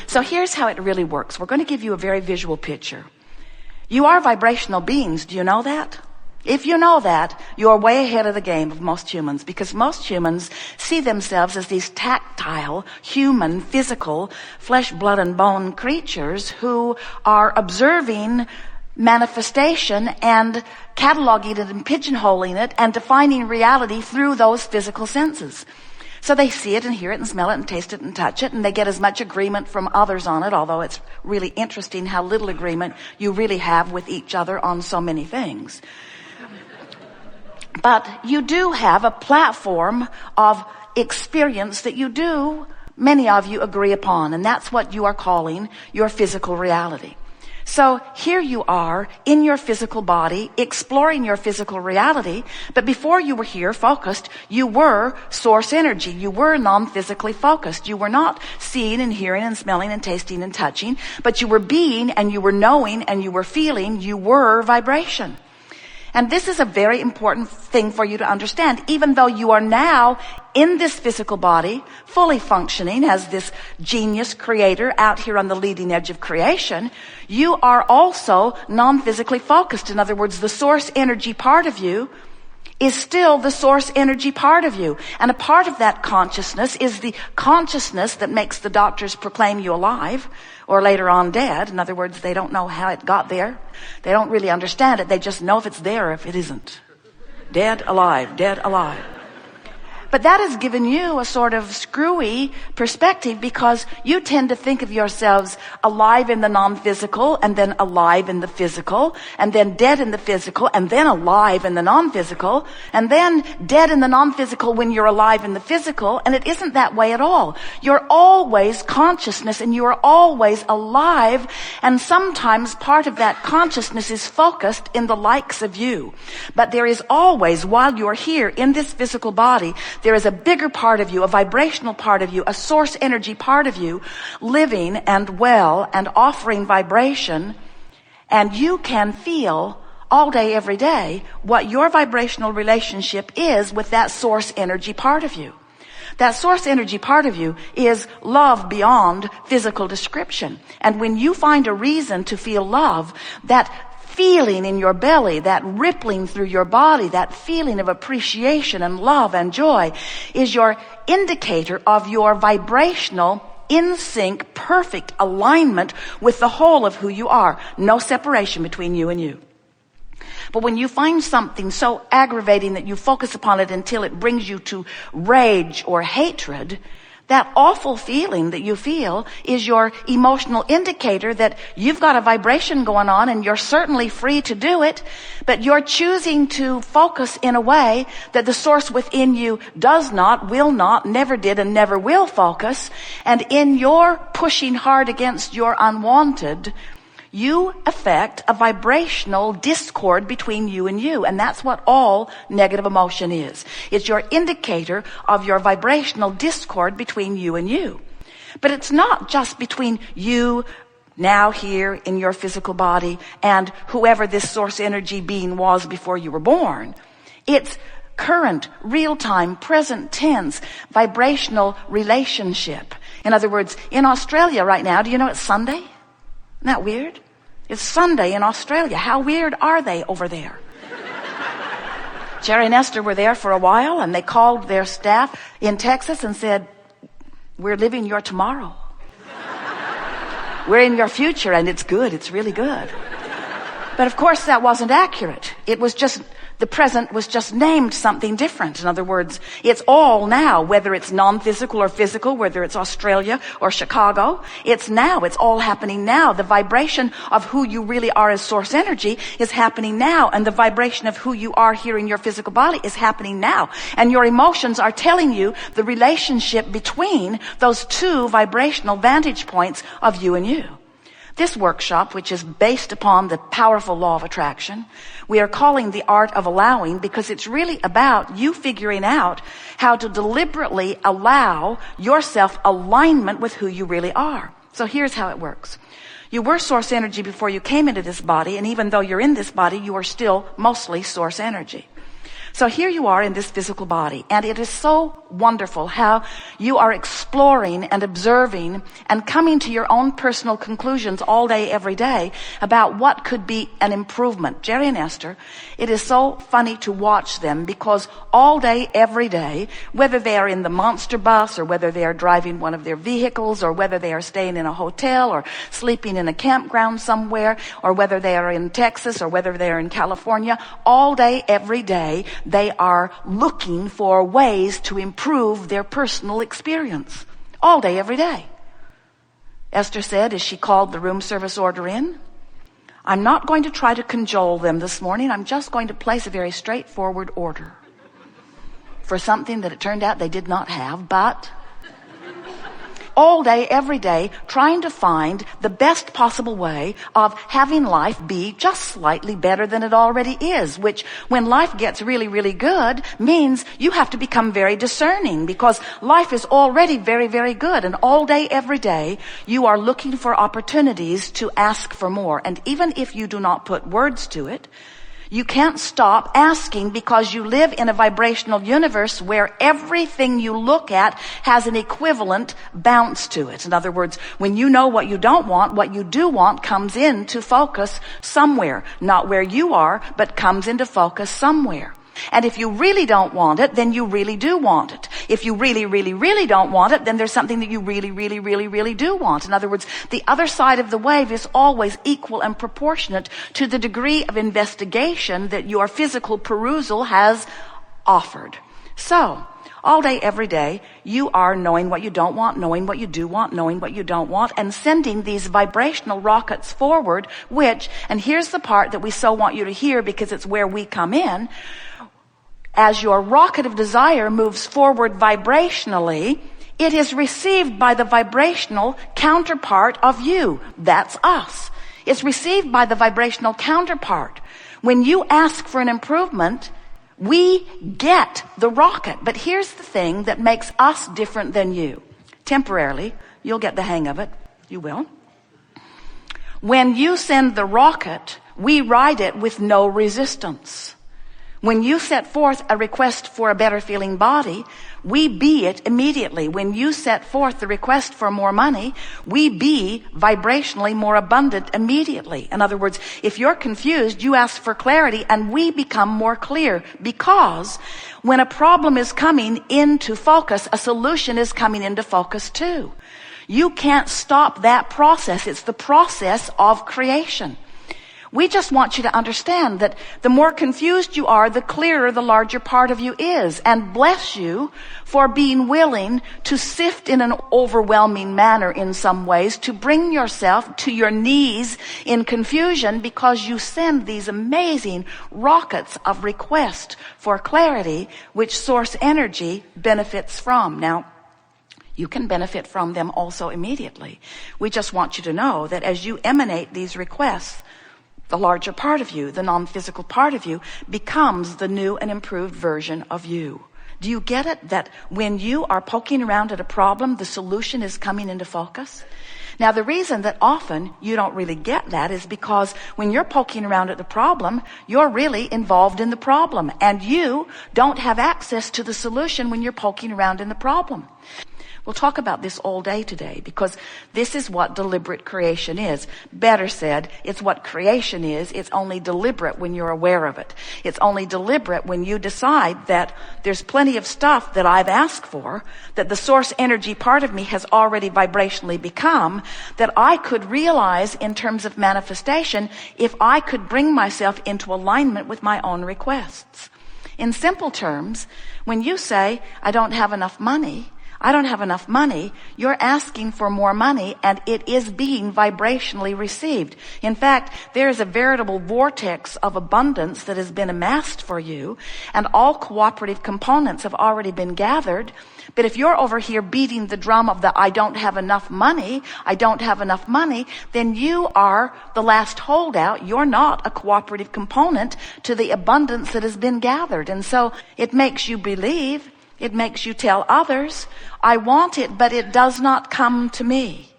So here's how it really works. We're going to give you a very visual picture. You are vibrational beings. Do you know that? If you know that, you're way ahead of the game of most humans, because most humans see themselves as these tactile, human, physical, flesh, blood, and bone creatures who are observing manifestation and cataloging it and pigeonholing it and defining reality through those physical senses. So they see it and hear it and smell it and taste it and touch it, and they get as much agreement from others on it, although it's really interesting how little agreement you really have with each other on so many things. But you do have a platform of experience that many of you agree upon, and that's what you are calling your physical reality. So here you are in your physical body, exploring your physical reality, but before you were here focused, you were source energy. You were non-physically focused. You were not seeing and hearing and smelling and tasting and touching, but you were being and you were knowing and you were feeling. You were vibration. And this is a very important thing for you to understand. Even though you are now in this physical body, fully functioning as this genius creator out here on the leading edge of creation, you are also non-physically focused. In other words, the source energy part of you is still the source energy part of you. And a part of that consciousness is the consciousness that makes the doctors proclaim you alive or later on dead. In other words, they don't know how it got there. They don't really understand it. They just know if it's there or if it isn't. Dead, alive, dead, alive. But that has given you a sort of screwy perspective, because you tend to think of yourselves alive in the non-physical, and then alive in the physical, and then dead in the physical, and then alive in the non-physical, and then dead in the non-physical when you're alive in the physical. And it isn't that way at all. You're always consciousness, and you are always alive, and sometimes part of that consciousness is focused in the likes of you. But there is always, while you're here in this physical body, there is a bigger part of you, a vibrational part of you, a source energy part of you, living and well and offering vibration. And you can feel all day, every day, what your vibrational relationship is with that source energy part of you. That source energy part of you is love beyond physical description. And when you find a reason to feel love, that feeling in your belly, that rippling through your body, that feeling of appreciation and love and joy is your indicator of your vibrational, in sync, perfect alignment with the whole of who you are. No separation between you and you. But when you find something so aggravating that you focus upon it until it brings you to rage or hatred, that awful feeling that you feel is your emotional indicator that you've got a vibration going on, and you're certainly free to do it, but you're choosing to focus in a way that the source within you does not, will not, never did, and never will focus. And in your pushing hard against your unwanted, you affect a vibrational discord between you and you. And that's what all negative emotion is. It's your indicator of your vibrational discord between you and you. But it's not just between you now here in your physical body and whoever this source energy being was before you were born. It's current, real-time, present tense, vibrational relationship. In other words, in Australia right now, do you know it's Sunday? Isn't that weird? It's Sunday in Australia. How weird are they over there? Jerry and Esther were there for a while, and they called their staff in Texas and said, "We're living your tomorrow. We're in your future, and it's good. It's really good." But of course that wasn't accurate. It was just, the present was just named something different. In other words, it's all now, whether it's non-physical or physical, whether it's Australia or Chicago, it's now. It's all happening now. The vibration of who you really are as source energy is happening now. And the vibration of who you are here in your physical body is happening now. And your emotions are telling you the relationship between those two vibrational vantage points of you and you. This workshop, which is based upon the powerful law of attraction, we are calling the art of allowing, because it's really about you figuring out how to deliberately allow yourself alignment with who you really are. So here's how it works. You were source energy before you came into this body, and even though you're in this body, you are still mostly source energy. So here you are in this physical body, and it is so wonderful how you are exploring and observing and coming to your own personal conclusions all day, every day about what could be an improvement. Jerry and Esther, it is so funny to watch them because all day, every day, whether they are in the monster bus or whether they are driving one of their vehicles or whether they are staying in a hotel or sleeping in a campground somewhere or whether they are in Texas or whether they are in California, all day, every day, they are looking for ways to improve their personal experience. All day, every day. Esther said as she called the room service order in, I'm not going to try to cajole them this morning. I'm just going to place a very straightforward order for something that it turned out they did not have, but all day, every day, trying to find the best possible way of having life be just slightly better than it already is, which when life gets really, really good means you have to become very discerning because life is already very, very good. And all day, every day, you are looking for opportunities to ask for more. And even if you do not put words to it, you can't stop asking because you live in a vibrational universe where everything you look at has an equivalent bounce to it. In other words, when you know what you don't want, what you do want comes into focus somewhere. Not where you are, but comes into focus somewhere. And if you really don't want it, then you really do want it. If you really, really, really don't want it, then there's something that you really, really, really, really do want. In other words, the other side of the wave is always equal and proportionate to the degree of investigation that your physical perusal has offered. So, all day, every day, you are knowing what you don't want, knowing what you do want, knowing what you don't want, and sending these vibrational rockets forward, which, and here's the part that we so want you to hear because it's where we come in, as your rocket of desire moves forward vibrationally, it is received by the vibrational counterpart of you. That's us. It's received by the vibrational counterpart. When you ask for an improvement, we get the rocket. But here's the thing that makes us different than you. Temporarily, you'll get the hang of it. You will. When you send the rocket, we ride it with no resistance. When you set forth a request for a better feeling body, we be it immediately. When you set forth the request for more money, we be vibrationally more abundant immediately. In other words, if you're confused, you ask for clarity and we become more clear because when a problem is coming into focus, a solution is coming into focus too. You can't stop that process. It's the process of creation. We just want you to understand that the more confused you are, the clearer the larger part of you is. And bless you for being willing to sift in an overwhelming manner in some ways, to bring yourself to your knees in confusion because you send these amazing rockets of request for clarity, which source energy benefits from. Now, you can benefit from them also immediately. We just want you to know that as you emanate these requests, the larger part of you, the non-physical part of you, becomes the new and improved version of you. Do you get it? That when you are poking around at a problem, the solution is coming into focus? Now, the reason that often you don't really get that is because when you're poking around at the problem, you're really involved in the problem. And you don't have access to the solution when you're poking around in the problem. We'll talk about this all day today because this is what deliberate creation is. Better said, it's what creation is. It's only deliberate when you're aware of it. It's only deliberate when you decide that there's plenty of stuff that I've asked for, that the source energy part of me has already vibrationally become, that I could realize in terms of manifestation if I could bring myself into alignment with my own requests. In simple terms, when you say, I don't have enough money, you're asking for more money and it is being vibrationally received. In fact, there is a veritable vortex of abundance that has been amassed for you and all cooperative components have already been gathered. But if you're over here beating the drum of the I don't have enough money, then you are the last holdout. You're not a cooperative component to the abundance that has been gathered. And so it makes you believe, it makes you tell others, I want it, but it does not come to me.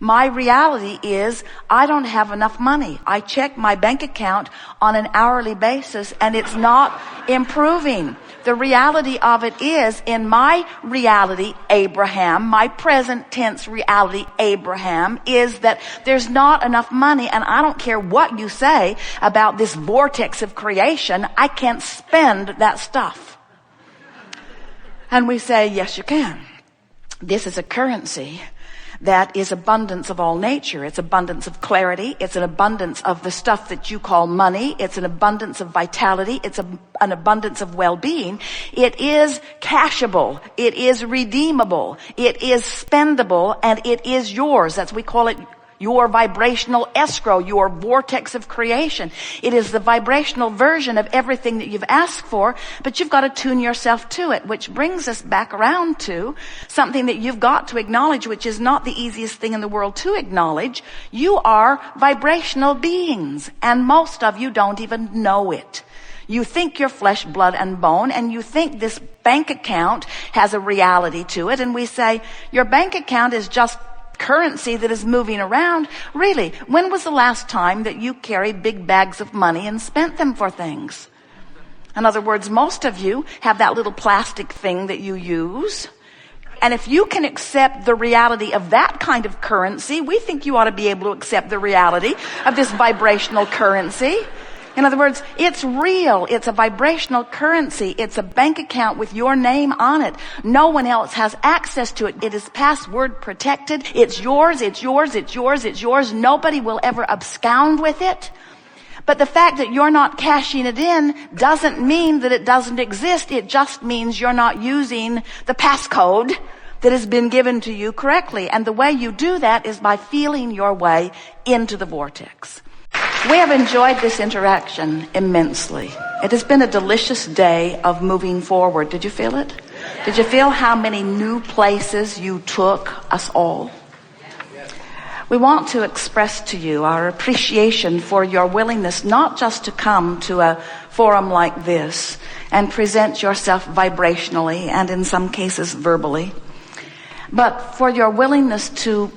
My reality is I don't have enough money. I check my bank account on an hourly basis and it's not improving. The reality of it is, in my reality, Abraham, my present tense reality, Abraham, is that there's not enough money, and I don't care what you say about this vortex of creation, I can't spend that stuff. And we say, yes, you can. This is a currency that is abundance of all nature. It's abundance of clarity. It's an abundance of the stuff that you call money. It's an abundance of vitality. It's an abundance of well-being. It is cashable. It is redeemable. It is spendable, and it is yours. That's, we call it your vibrational escrow, your vortex of creation. It is the vibrational version of everything that you've asked for, but you've got to tune yourself to it, which brings us back around to something that you've got to acknowledge, which is not the easiest thing in the world to acknowledge. You are vibrational beings, and most of you don't even know it. You think you're flesh, blood, and bone, and you think this bank account has a reality to it, and we say, your bank account is just currency that is moving around. Really, when was the last time that you carried big bags of money and spent them for things? In other words, most of you have that little plastic thing that you use. And if you can accept the reality of that kind of currency, we think you ought to be able to accept the reality of this vibrational currency. In other words, it's real. It's a vibrational currency. It's a bank account with your name on it. No one else has access to it. It is password protected. It's yours, it's yours, it's yours, it's yours. Nobody will ever abscond with it. But the fact that you're not cashing it in doesn't mean that it doesn't exist. It just means you're not using the passcode that has been given to you correctly. And the way you do that is by feeling your way into the vortex. We have enjoyed this interaction immensely. It has been a delicious day of moving forward. Did you feel it? Did you feel how many new places you took us all? We want to express to you our appreciation for your willingness not just to come to a forum like this and present yourself vibrationally and in some cases verbally, but for your willingness to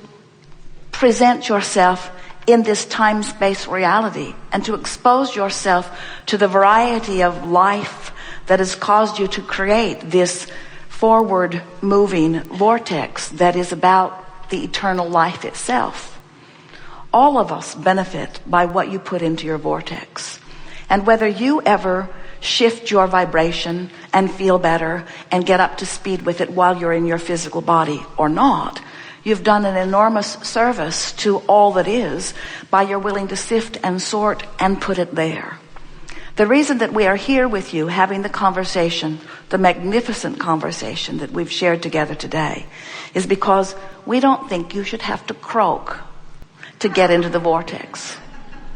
present yourself in this time-space reality and to expose yourself to the variety of life that has caused you to create this forward-moving vortex that is about the eternal life itself. All of us benefit by what you put into your vortex. And whether you ever shift your vibration and feel better and get up to speed with it while you're in your physical body or not, you've done an enormous service to all that is by your willing to sift and sort and put it there. The reason that we are here with you having the conversation, the magnificent conversation that we've shared together today, is because we don't think you should have to croak to get into the vortex.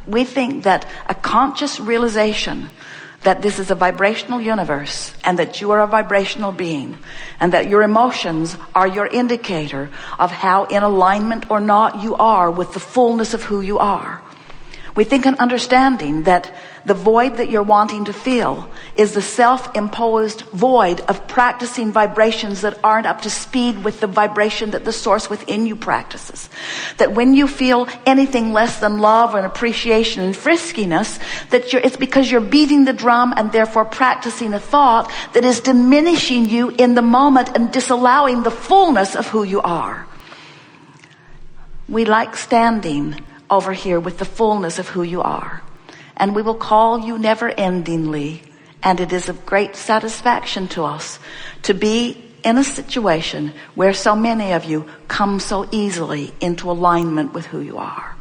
We think that a conscious realization that this is a vibrational universe and that you are a vibrational being and that your emotions are your indicator of how in alignment or not you are with the fullness of who you are. We think an understanding that the void that you're wanting to fill is the self-imposed void of practicing vibrations that aren't up to speed with the vibration that the source within you practices. That when you feel anything less than love and appreciation and friskiness, that it's because you're beating the drum and therefore practicing a thought that is diminishing you in the moment and disallowing the fullness of who you are. We like standing over here with the fullness of who you are. And we will call you never-endingly. And it is of great satisfaction to us to be in a situation where so many of you come so easily into alignment with who you are.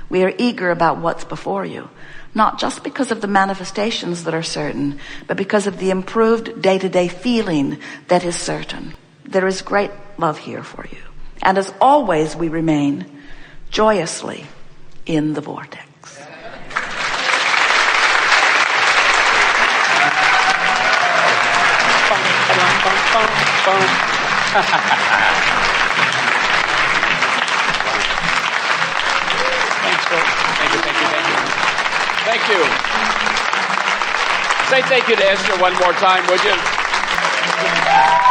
We are eager about what's before you, not just because of the manifestations that are certain, but because of the improved day-to-day feeling that is certain. There is great love here for you. And as always, we remain joyously in the vortex. Thank you. Say thank you to Esther one more time, would you?